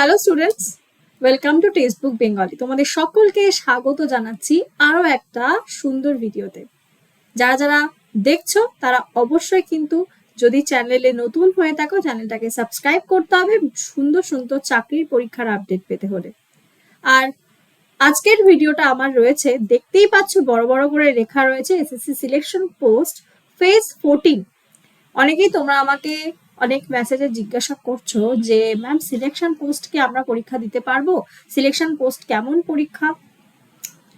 Hello students, welcome to textbook Bengali. তোমাদের সকলকে স্বাগত জানাচ্ছি আরো একটা সুন্দর ভিডিওতে। যারা যারা দেখছো তারা অবশ্যই কিন্তু যদি চ্যানেলে নতুন হয়ে থাকো চ্যানেলটাকে সাবস্ক্রাইব করতে হবে সুন্দর সুন্দর চাকরির পরীক্ষার আপডেট পেতে হলে। আর আজকের ভিডিওটা আমার রয়েছে, দেখতেই পাচ্ছ বড় বড় করে লেখা রয়েছে এসএসসি সিলেকশন পোস্ট ফেজ 14। অনেকেই তোমরা আমাকে অনেক মেসেজে জিজ্ঞাসা করছো যে ম্যাম সিলেকশন পোস্ট কি আমরা পরীক্ষা দিতে পারবো, সিলেকশন পোস্ট কেমন পরীক্ষা।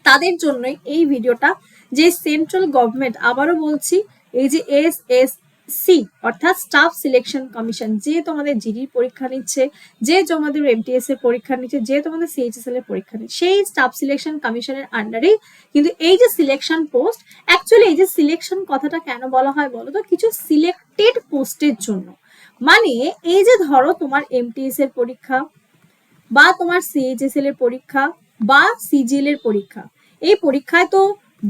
তাদের জন্য এই ভিডিওটা, যে সেন্ট্রাল গভর্নমেন্ট, আবারও বলছি, এই যে এসএসসি অর্থাৎ স্টাফ সিলেকশন কমিশন, যে তোমাদের জিডির পরীক্ষা নিচ্ছে, যে তোমাদের এমটিএস এর পরীক্ষা নিচ্ছে, যে তোমাদের সিএইচএসএল এর পরীক্ষা নিচ্ছে, সেই স্টাফ সিলেকশন কমিশনের আন্ডারেই কিন্তু এই যে সিলেকশন পোস্ট। অ্যাকচুয়ালি এই যে সিলেকশন কথাটা কেন বলা হয় বলো তো, কিছু সিলেক্টেড পোস্টের জন্য। মানে এই যে ধরো তোমার এমটিএস এর পরীক্ষা বা তোমার সিএইচএসএল এর পরীক্ষা বা সিজিএল এর পরীক্ষা, এই পরীক্ষায় তো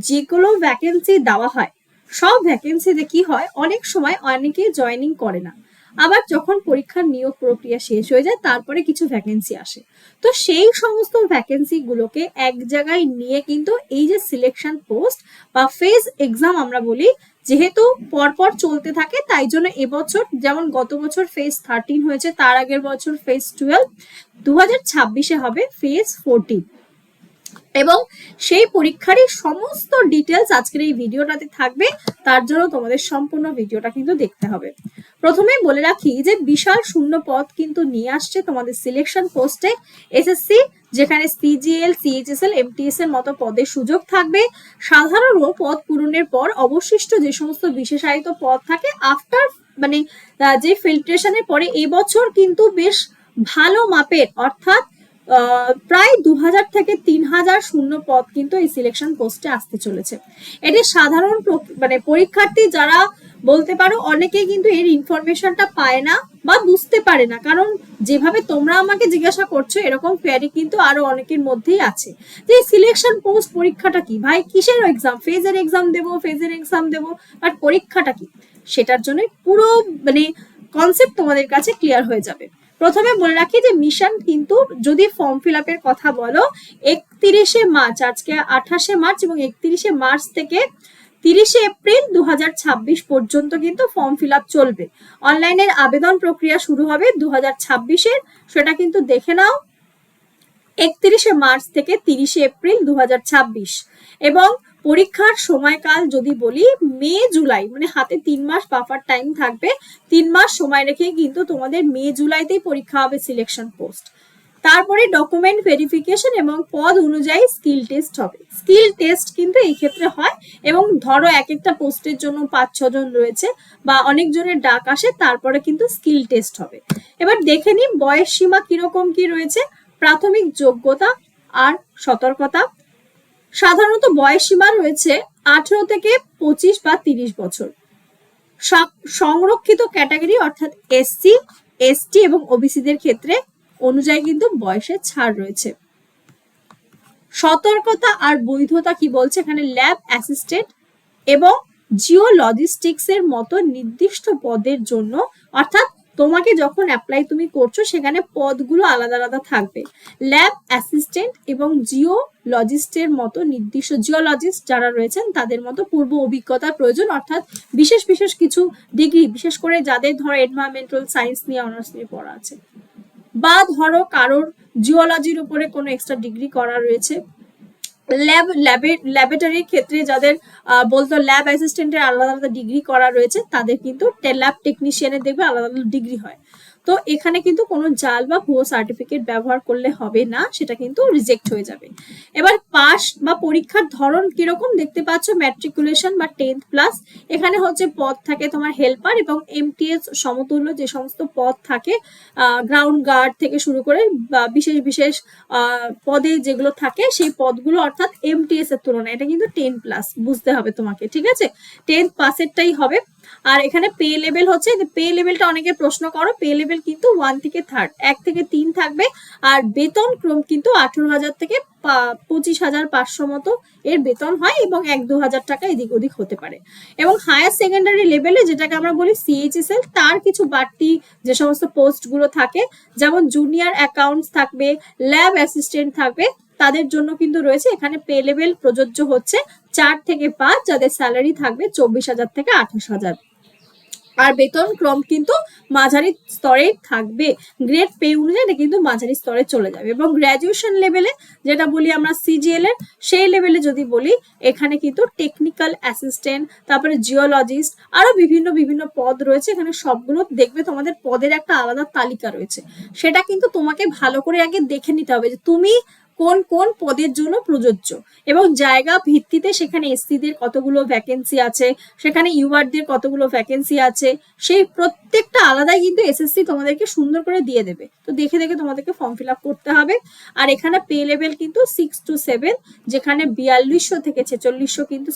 যেগুলো ভ্যাকেন্সি দেওয়া হয়, সব ভ্যাকেন্সিতে কি হয়, অনেক সময় অনেকে জয়েনিং করে না। আবার যখন পরীক্ষার নিয়োগ প্রক্রিয়া শেষ হয়ে যায় তারপরে কিছু ভ্যাকেন্সি আসে। তো সেই সমস্ত ভ্যাকেন্সি গুলোকে এক জায়গায় নিয়ে কিন্তু এই যে সিলেকশন পোস্ট বা ফেজ এক্সাম আমরা বলি, যেহেতু পরপর চলতে থাকে, তাই জন্য এবছর যেমন গত বছর ফেজ 13 হয়েছে, তার আগের বছর ফেজ 12, 2026-এ হবে ফেজ 14। এবং সেই পরীক্ষারই সমস্ত ডিটেলস আজকের এই ভিডিওটাতে থাকবে, তার জন্য তোমাদের সম্পূর্ণ ভিডিওটা কিন্তু দেখতে হবে। প্রথমেই বলে রাখি যে বিশাল শূন্য পদ কিন্তু নিয়ে আসছে তোমাদের সিলেকশন পোস্টে এসএসসি, যেখানে সিজিএল, সিএইচএসএল, এমটিএস এর মতো পদের সুযোগ থাকবে। সাধারণ পদ পূরণের পর অবশিষ্ট যে সমস্ত বিশেষায়িত পদ থাকে আফটার মানে যে ফিল্ট্রেশনের পরে এবছর কিন্তু বেশ ভালো মাপের, অর্থাৎ প্রায় 2000 থেকে 3000 শূন্য পদ কিন্তু এই সিলেকশন পোস্টে আসতে চলেছে। এটি সাধারণ মানে পরীক্ষার্থী যারা বলতে পারো, অনেকেই কিন্তু এর ইনফরমেশনটা পায় না বা বুঝতে পারে না, কারণ যেভাবে তোমরা আমাকে জিজ্ঞাসা করছো এরকম কোয়ারি কিন্তু আরো অনেকের মধ্যেই আছে যে সিলেকশন পোস্ট পরীক্ষাটা কি, ভাই কিসের এক্সাম, ফেজের এক্সাম দেবো, বাট পরীক্ষাটা কি। সেটার জন্য পুরো মানে কনসেপ্ট তোমাদের কাছে ক্লিয়ার হয়ে যাবে। প্রথমে বলে রাখি যে মিশন কিন্তু, যদি ফর্ম ফিল আপের কথা বলো, 31শে মার্চ, আজকে 28শে মার্চ, এবং 31শে মার্চ থেকে 30শে এপ্রিল 2026 পর্যন্ত কিন্তু ফর্ম ফিল আপ চলবে। অনলাইনের আবেদন প্রক্রিয়া শুরু হবে 2026-এর, সেটা কিন্তু দেখে নাও, 31শে মার্চ থেকে 30শে এপ্রিল 2026। এবং পরীক্ষার সময়কাল যদি বলি, মে জুলাই, মানে হাতে 3 মাস বাফার টাইম থাকবে। 3 মাস সময় রেখে কিন্তু তোমাদের মে জুলাইতেই পরীক্ষা হবে সিলেকশন পোস্ট। তারপরে ডকুমেন্ট ভেরিফিকেশন এবং পদ অনুযায়ী স্কিল টেস্ট হবে। স্কিল টেস্ট কিন্তু এই ক্ষেত্রে হয়, এবং ধরো এক একটা পোস্টের জন্য 5-6 জন রয়েছে বা অনেক জনের ডাক আসে, তারপরে কিন্তু স্কিল টেস্ট হবে। এবার দেখে নিই বয়স সীমা কিরকম কি রয়েছে। প্রাথমিক যোগ্যতা আর সতর্কতা। সাধারণত বয়স সীমা রয়েছে 18 থেকে 25 বা 30 বছর। সংরক্ষিত ক্যাটাগরি অর্থাৎ এসসি, এসটি এবং ওবিসিদের ক্ষেত্রে অনুযায়ী কিন্তু বয়সের ছাড় রয়েছে। সতর্কতা আর বৈধতা কি বলছে এখানে, ল্যাব অ্যাসিস্ট্যান্ট এবং জিওলজিস্টিক্স এর মতো নির্দিষ্ট পদের জন্য, অর্থাৎ তোমাকে যখন অ্যাপ্লাই তুমি করছো সেখানে পদগুলো আলাদা আলাদা থাকবে। ল্যাব অ্যাসিস্ট্যান্ট এবং জিওলজিস্টের মতো নির্দিষ্ট, জিওলজিস্ট যারা রয়েছেন তাদের মতো পূর্ব অভিজ্ঞতার প্রয়োজন, অর্থাৎ বিশেষ বিশেষ কিছু ডিগ্রি, বিশেষ করে যাদের ধরো এনভায়রনমেন্টাল সায়েন্স নিয়ে অনার্স নিয়ে পড়া আছে, বা ধরো কারোর জিওলজির উপরে কোনো এক্সট্রা ডিগ্রি করা রয়েছে। ল্যাবরেটরির ক্ষেত্রে যাদের বলতো ল্যাব অ্যাসিস্ট্যান্টের আলাদা আলাদা ডিগ্রি করা রয়েছে, তাদের কিন্তু ল্যাব টেকনিশিয়ানের দেখবে আলাদা আলাদা ডিগ্রি হয়। তো এখানে কিন্তু কোনো জাল বা ভুয়ো সার্টিফিকেট ব্যবহার করলে হবে না, সেটা কিন্তু রিজেক্ট হয়ে যাবে। এবার পাস বা পরীক্ষার ধরন কিরকম দেখতে পাচ্ছ, ম্যাট্রিকুলেশন বা 10th প্লাস। এখানে হচ্ছে পদ থাকে তোমার হেল্পার এবং এমটিএস সমতুল্য যে সমস্ত পদ থাকে, গ্রাউন্ড গার্ড থেকে শুরু করে বিশেষ বিশেষ পদে যেগুলো থাকে সেই পদগুলো, অর্থাৎ এমটিএস এর তুলনায় এটা কিন্তু 10 প্লাস বুঝতে হবে তোমাকে, ঠিক আছে, 10th পাসেরটাই হবে। আর এখানে পে লেভেল হচ্ছে, পে লেভেলটা অনেকে প্রশ্ন করো, পে লেভেল কিন্তু 1 থেকে 3, 1 থেকে 3 থাকবে। আর বেতন ক্রম কিন্তু 18,000 থেকে 25,500 মতো এর বেতন হয়, এবং 1-2 হাজার টাকা এদিক ওদিক হতে পারে। এবং হায়ার সেকেন্ডারি লেভেলে যেটাকে আমরা বলি সিএইচএসএল, তার কিছু বাড়তি যে সমস্ত পোস্ট গুলো থাকে, যেমন জুনিয়র অ্যাকাউন্টস থাকবে, ল্যাব অ্যাসিস্ট্যান্ট থাকবে, তাদের জন্য কিন্তু রয়েছে এখানে পে লেভেল প্রযোজ্য হচ্ছে 4 থেকে 5, যাদের স্যালারি থাকবে 24,000 থেকে 28,000। আর বেতন ক্রম কিন্তু মাঝারি স্তরে থাকবে, গ্রেড পে অনুযায়ী এটা কিন্তু মাঝারি স্তরে চলে যাবে। এবং গ্র্যাজুয়েশন লেভেলে যেটা বলি আমরা সিজিএল এর, সেই লেভেলে যদি বলি এখানে কিন্তু টেকনিক্যাল অ্যাসিস্ট্যান্ট, তারপরে জিওলজিস্ট, আরো বিভিন্ন বিভিন্ন পদ রয়েছে। এখানে সবগুলো দেখবে তোমাদের পদের একটা আলাদা তালিকা রয়েছে, সেটা কিন্তু তোমাকে ভালো করে আগে দেখে নিতে হবে যে তুমি কোন কোন পদের জন্য প্রযোজ্য, এবং জায়গা ভিত্তিতে সেখানে এসসিদের কতগুলো ভ্যাকেন্সি আছে, সেখানে ইউআরদের কতগুলো ভ্যাকেন্সি আছে, সেই প্রত্যেকটা আলাদাই কিন্তু এসএসসি তোমাদেরকে সুন্দর করে দিয়ে দেবে। তো দেখে দেখে তোমাদেরকে ফর্ম ফিল আপ করতে হবে। আর এখানে পে লেভেল কিন্তু 6 to 7, যেখানে 4200 থেকে 4600 কিন্তু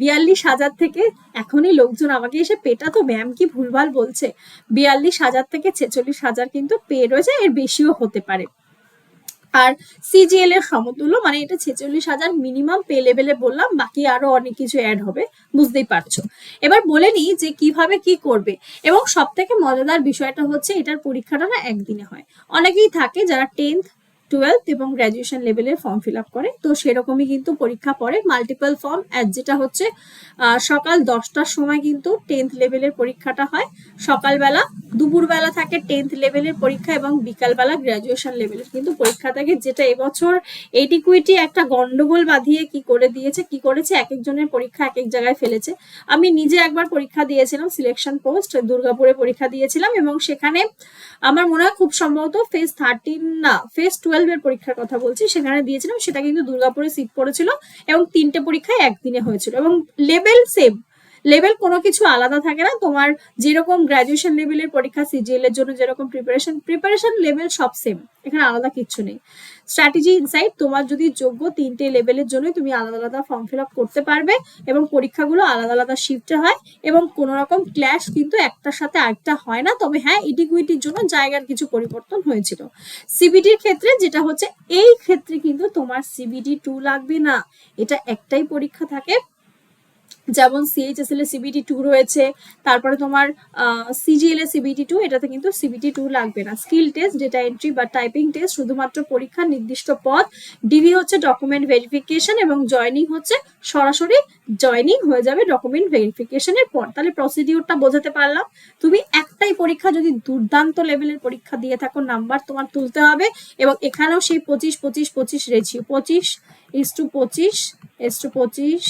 42,000 থেকে, এখনই লোকজন আমাকে এসে পেটা তো ম্যাম কি ভুলভাল বলছে, 42,000 থেকে 46,000 কিন্তু পে রয়েছে, এর বেশিও হতে পারে। আর সিজিএল এর সমতুল্য, মানে এটা 46,000 মিনিমাম পে লেভেলে বললাম, বাকি আরো অনেক কিছু অ্যাড হবে, বুঝতেই পারছো। এবার বলে নিই যে কিভাবে কি করবে। এবং সব থেকে মজাদার বিষয়টা হচ্ছে এটার পরীক্ষাটা না একদিনে হয়। অনেকেই থাকে যারা 10th 12th এবং গ্র্যাজুয়েশন লেভেলের ফর্ম ফিল আপ করে, তো সেরকমই কিন্তু পরীক্ষা পড়ে মাল্টিপল ফর্ম, যেটা হচ্ছে সকাল 10টার সময় কিন্তু 10th লেভেলের পরীক্ষাটা হয়, সকালবেলা দুপুরবেলা থাকে 10th লেভেলের পরীক্ষা, এবং বিকালবেলা গ্র্যাজুয়েশন লেভেলের কিন্তু পরীক্ষা থাকে। যেটা এবছর এডিকুইটি একটা গন্ডগোল বাঁধিয়ে কি করেছে এক একজনের পরীক্ষা এক এক জায়গায় ফেলেছে। আমি নিজে একবার পরীক্ষা দিয়েছিলাম, সিলেকশন পোস্ট দুর্গাপুরে পরীক্ষা দিয়েছিলাম, এবং সেখানে আমার মনে হয় খুব সম্ভবত ফেজ 13 না ফেজ 12 এর পরীক্ষার কথা বলছি, সেখানে দিয়েছিলাম, সেটা কিন্তু দুর্গাপুরে সিট পড়েছিল, এবং 3টে পরীক্ষায় একদিনে হয়েছিল, এবং লেভেল সেম, লেভেল কোনো কিছু আলাদা থাকে না। তোমার যেরকম গ্র্যাজুয়েশন লেভেলের পরীক্ষা সিজিএল এর জন্য যেরকম প্রিপারেশন লেভেল সব সেম, এখানে আলাদা কিছু নেই। স্ট্র্যাটেজি ইনসাইট, তোমার যদি যোগ্য 3টে লেভেলের জন্য তুমি আলাদা আলাদা ফর্ম ফিল আপ করতে পারবে, এবং পরীক্ষাগুলো আলাদা আলাদা শিফটে হয়, এবং কোনো রকম ক্ল্যাশ কিন্তু একটার সাথে আরেকটা হয় না। তবে হ্যাঁ, ইডিকুইটির জন্য জায়গার কিছু পরিবর্তন হয়েছিল। সিবিটির ক্ষেত্রে যেটা হচ্ছে, এই ক্ষেত্রে কিন্তু তোমার সিবিটি 2 লাগবে না, এটা একটাই পরীক্ষা থাকে। যেমন সিএইচএসএল এ সিবিটি 2 রয়েছে, তারপরে তোমার সিজিএল এ সিবিটি 2, এটাতে কিন্তু সিবিটি 2 লাগবে না। স্কিল টেস্ট, ডেটা এন্ট্রি বা টাইপিং টেস্ট, শুধুমাত্র পরীক্ষা, নির্দিষ্ট পদ। ডিবি হচ্ছে ডকুমেন্ট ভেরিফিকেশন, এবং জয়নিং হচ্ছে সরাসরি জয়নিং হয়ে যাবে ডকুমেন্ট ভেরিফিকেশনের পর। তাহলে প্রসিডিউরটা বোঝাতে পারলাম। তুমি একটাই পরীক্ষা যদি দুর্দান্ত লেভেলের পরীক্ষা দিয়ে থাকো, নাম্বার তোমার তুলতে হবে, এবং এখানেও সেই 25-25-25 রেশিও, 25:25:25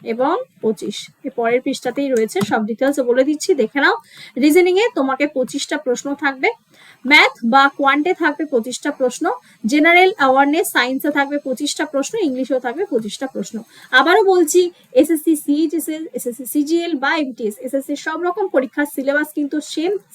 এবং 25 এর পরের পৃষ্ঠাতেই রয়েছে, সব ডিটেলস বলে দিচ্ছি, দেখে নাও। রিজনিং এ তোমাকে 25টা প্রশ্ন থাকবে, ম্যাথ বা কোয়ান্টে থাকবে 25টা প্রশ্ন, জেনারেল অ্যাওয়ারনেস সায়েন্সে থাকবে 25টা প্রশ্ন, ইংলিশেও থাকবে 25টা প্রশ্ন। আবারও বলছি, এসএসসি সিএইচএসএল, এসএসসি সিজিএল বা এমটিএস, এসএসসি সব রকম পরীক্ষার সিলেবাস কিন্তু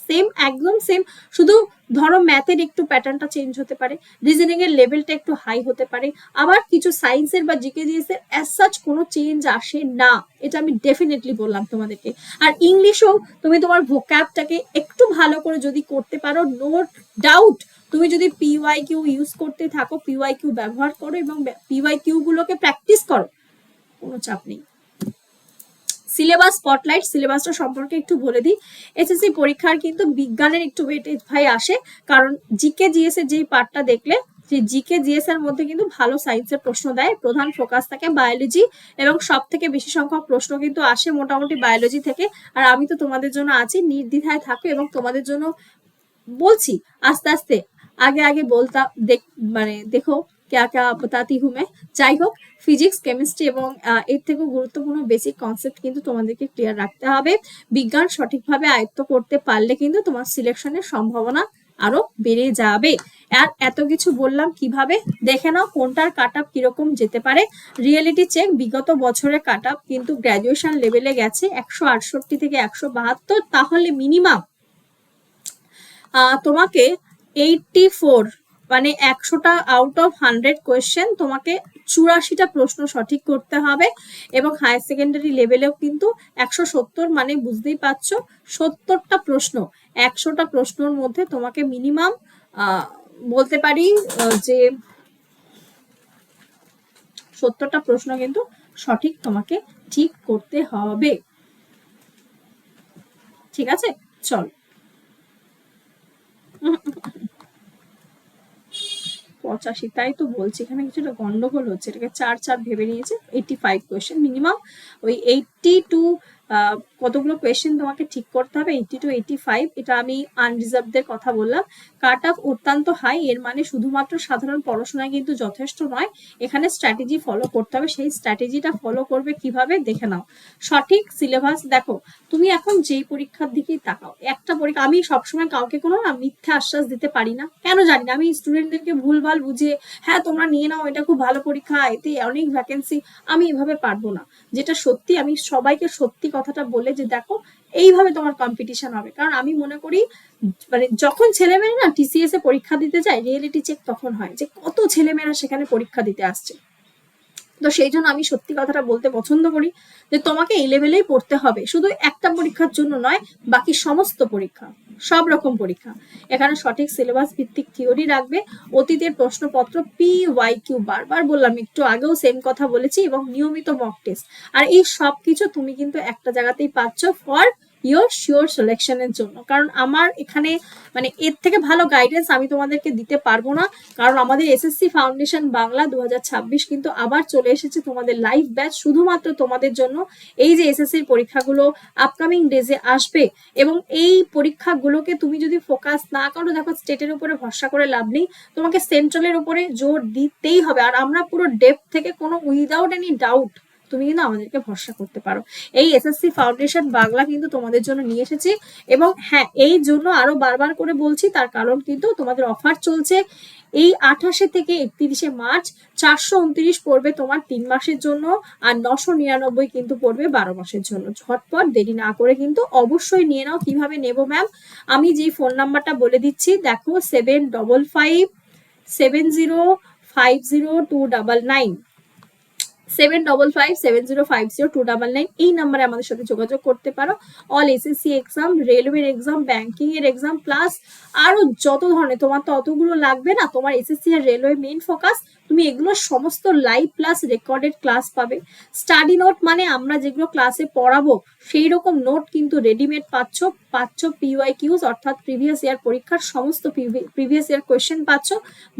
সেম একদম সেম, শুধু ধরো ম্যাথের একটু প্যাটার্নটা চেঞ্জ হতে পারে, রিজনিং এর লেভেলটা একটু হাই হতে পারে, আবার কিছু সায়েন্সের বা জিকে জিএস এর অ্যাজ সাচ কোনো চেঞ্জ আসে না, এটা আমি ডেফিনেটলি বললাম তোমাদেরকে। আর ইংলিশও তুমি তোমার ভোক্যাবটাকে একটু ভালো করে যদি করতে পারো, নো ডাউট, তুমি যদি পিওয়াইকিউ ইউজ করতে থাকো, পিওয়াইকিউ ব্যবহার করো, এবং পিওয়াইকিউ গুলোকে প্র্যাকটিস করো, কোনো চাপ নেই। সিলেবাস স্পটলাইট, সিলেবাসটা সম্পর্কে একটু বলে দিই। এসএসসি পরীক্ষার কিন্তু বিজ্ঞানের একটু ওয়েটেজ ভাই আসে, কারণ জিকে জিএস এর যেই পার্টটা দেখলে, যে জিকে জিএস এর মধ্যে কিন্তু ভালো সায়েন্সের প্রশ্ন দেয়, প্রধান ফোকাস থাকে বায়োলজি, এবং সব থেকে বেশি সংখ্যক প্রশ্ন কিন্তু আসে মোটামুটি বায়োলজি থেকে। আর আমি তো তোমাদের জন্য আছি, নির্দ্বিধায় থাকো, এবং তোমাদের জন্য বলছি আস্তে আস্তে, আগে আগে বলতা মানে দেখো क्या क्या बताती हूँ मैं। যাই হোক, ফিজিক্স, কেমিস্ট্রি এবং এর থেকেও গুরুত্বপূর্ণ বেসিক কনসেপ্ট কিন্তু তোমাদেরকে ক্লিয়ার রাখতে হবে। বিজ্ঞান সঠিকভাবে আয়ত্ত করতে পারলে কিন্তু তোমার সিলেকশনের সম্ভাবনা আরো বেড়ে যাবে। আর এত কিছু বললাম, কিভাবে দেখে নাও কোনটার কাট আপ কিরকম যেতে পারে। রিয়েলিটি চেক, বিগত বছরের কাট আপ কিন্তু গ্র্যাজুয়েশন লেভেলে গেছে 168 থেকে 172, তাহলে মিনিমাম তোমাকে 84, মানে 100টা আউট অফ 100 কোয়েশ্চেন তোমাকে 84টা প্রশ্ন সঠিক করতে হবে এবং হায়ার সেকেন্ডারি লেভেলেও কিন্তু 170, মানে বুঝতেই পারছো 70টা প্রশ্ন, 100টা প্রশ্নের মধ্যে তোমাকে মিনিমাম বলতে পারি যে 70টা প্রশ্ন কিন্তু সঠিক তোমাকে ঠিক করতে হবে। ঠিক আছে, চল 85, তাই তো বলছি এখানে কিছুটা গন্ডগোল হচ্ছে, এটাকে 4 ভেবে নিয়েছে। 85 কোয়েশ্চেন মিনিমাম, ওই 80 টু কতগুলো কোয়েশ্চেন তোমাকে ঠিক করতে হবে, 80 টু 85। এটা আমি আনরিজার্ভদের কথা বললাম। কাট অফ অত্যন্ত হাই, এর মানে শুধুমাত্র সাধারণ পড়াশোনায় কিন্তু যথেষ্ট নয়, এখানে স্ট্র্যাটেজি ফলো করতে হবে। সেই স্ট্র্যাটেজিটা ফলো করবে কিভাবে দেখে নাও। সঠিক সিলেবাস দেখো, তুমি এখন যেই পরীক্ষার দিকেই তাকাও, একটা পরীক্ষা, আমি সবসময় কাউকে কোনো না মিথ্যা আশ্বাস দিতে পারি না, কেন জানি না, আমি স্টুডেন্টদেরকে ভুলভাল বুঝিয়ে হ্যাঁ তোমরা নিয়ে নাও, এটা খুব ভালো পরীক্ষা, এতে অনেক ভ্যাকেন্সি, আমি এভাবে পারবো না। যেটা সত্যি আমি সবাইকে সত্যি কথাটা বলে যে দেখো এইভাবে তোমার কম্পিটিশন হবে। কারণ আমি মনে করি মানে যখন ছেলেমেয়েরা না টিসিএস এ পরীক্ষা দিতে যায়, রিয়েলিটি চেক তখন হয় যে কত ছেলেমেয়েরা সেখানে পরীক্ষা দিতে আসছে। তো সেই জন্য আমি সত্যি কথাটা বলতে পছন্দ করি যে তোমাকে এই লেভেলেই পড়তে হবে, শুধু একটা পরীক্ষার জন্য নয়, বাকি সমস্ত পরীক্ষা, সব রকম পরীক্ষা। এখানে সঠিক সিলেবাস ভিত্তিক থিওরি রাখবে, অতীতের প্রশ্নপত্র PYQ, বারবার বললাম, একটু আগেও সেম কথা বলেছি, এবং নিয়মিত মক টেস্ট। আর এই সব কিছু তুমি কিন্তু একটা জায়গাতেই পাচ্ছ ফর ইয়োর শিওর সিলেকশনের জন্য। কারণ আমার এখানে মানে এর থেকে ভালো গাইডেন্স আমি তোমাদেরকে দিতে পারবো না। কারণ আমাদের এসএসসি ফাউন্ডেশন বাংলা 2026 কিন্তু আবার চলে এসেছে তোমাদের লাইভ ব্যাচ শুধুমাত্র তোমাদের জন্য। এই যে এসএসসির পরীক্ষাগুলো আপকামিং ডেজে আসবে, এবং এই পরীক্ষাগুলোকে তুমি যদি ফোকাস না করো, দেখো স্টেটের উপরে ভরসা করে লাভ নেই, তোমাকে সেন্ট্রালের উপরে জোর দিতেই হবে। আর আমরা পুরো ডেপথ থেকে কোনো উইদাউট এনি ডাউট তুমি কিন্তু আমাদেরকে ভরসা করতে পারো। এই এসএসসি ফাউন্ডেশন বাংলা কিন্তু তোমাদের জন্য নিয়ে এসেছি। এবং হ্যাঁ, এই জন্য আরো বারবার করে বলছি, তার কারণ কিন্তু তোমাদের অফার চলছে এই 28 থেকে 31 মার্চ। 429 পড়বে তোমার 3 মাসের জন্য, আর 999 কিন্তু পড়বে 12 মাসের জন্য। ঝটপট দেরি না করে কিন্তু অবশ্যই নিয়ে নাও। কিভাবে নেবো ম্যাম, আমি যেই ফোন নাম্বারটা বলে দিচ্ছি দেখো, 7557050299, 7557050299, এই নাম্বারে আমাদের সাথে যোগাযোগ করতে পারো। অল এসএসসি এক্সাম, রেলওয়ের এক্সাম, ব্যাংকিং এর এক্সাম, প্লাস আরো যত ধরনের, তোমার তো অতগুলো লাগবে না, তোমার এসএসসি আর রেলওয়ে মেইন ফোকাস, তুমি এগুলো সমস্ত লাইভ প্লাস রেকর্ডেড ক্লাস পাবে। স্টাডি নোট মানে আমরা যেগুলো ক্লাসে পড়াবো সেই রকম নোট কিন্তু রেডিমেড পাচ্ছ। PYQs অর্থাৎ প্রিভিয়াস ইয়ার পরীক্ষার সমস্ত প্রিভিয়াস ইয়ার কোয়েশ্চেন পাচ্ছ।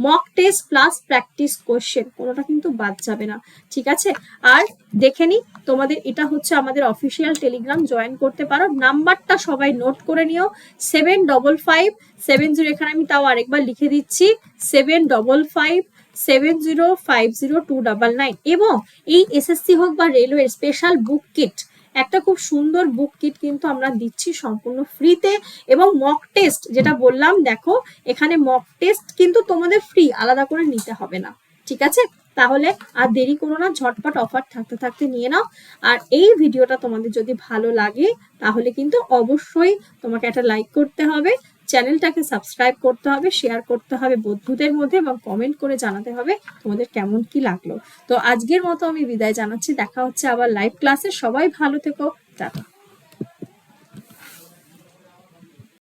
Mock test plus practice question, কোনোটা কিন্তু বাদ যাবে না। ঠিক আছে, আর দেখে নি তোমাদের এটা হচ্ছে আমাদের অফিসিয়াল টেলিগ্রাম, জয়েন করতে পারো। নাম্বারটা সবাই নোট করে নিও, 7557, এখানে আমি তাও আরেকবার লিখে দিচ্ছি, 7557050299। এবং এই এসএসসি হোক বা রেলওয়ে স্পেশাল বুক কিট, একটা খুব সুন্দর বুক কিট কিন্তু আমরা দিচ্ছি সম্পূর্ণ ফ্রিতে। এবং মক টেস্ট যেটা বললাম, দেখো এখানে মক টেস্ট কিন্তু তোমাদের ফ্রি, আলাদা করে নিতে হবে না। ঠিক আছে, তাহলে আর দেরি করো না, ঝটপট অফার থাকতে থাকতে নিয়ে নাও। আর এই ভিডিওটা তোমাদের যদি ভালো লাগে তাহলে কিন্তু অবশ্যই তোমাকে একটা লাইক করতে হবে, চ্যানেলটাকে সাবস্ক্রাইব করতে হবে, শেয়ার করতে হবে বন্ধুদের মধ্যে, এবং কমেন্ট করে জানাতে হবে তোমাদের কেমন কি লাগলো। তো আজকের মতো আমি বিদায় জানাচ্ছি, দেখা হচ্ছে আবার লাইভ ক্লাসে। সবাই ভালো থেকো, টাটা।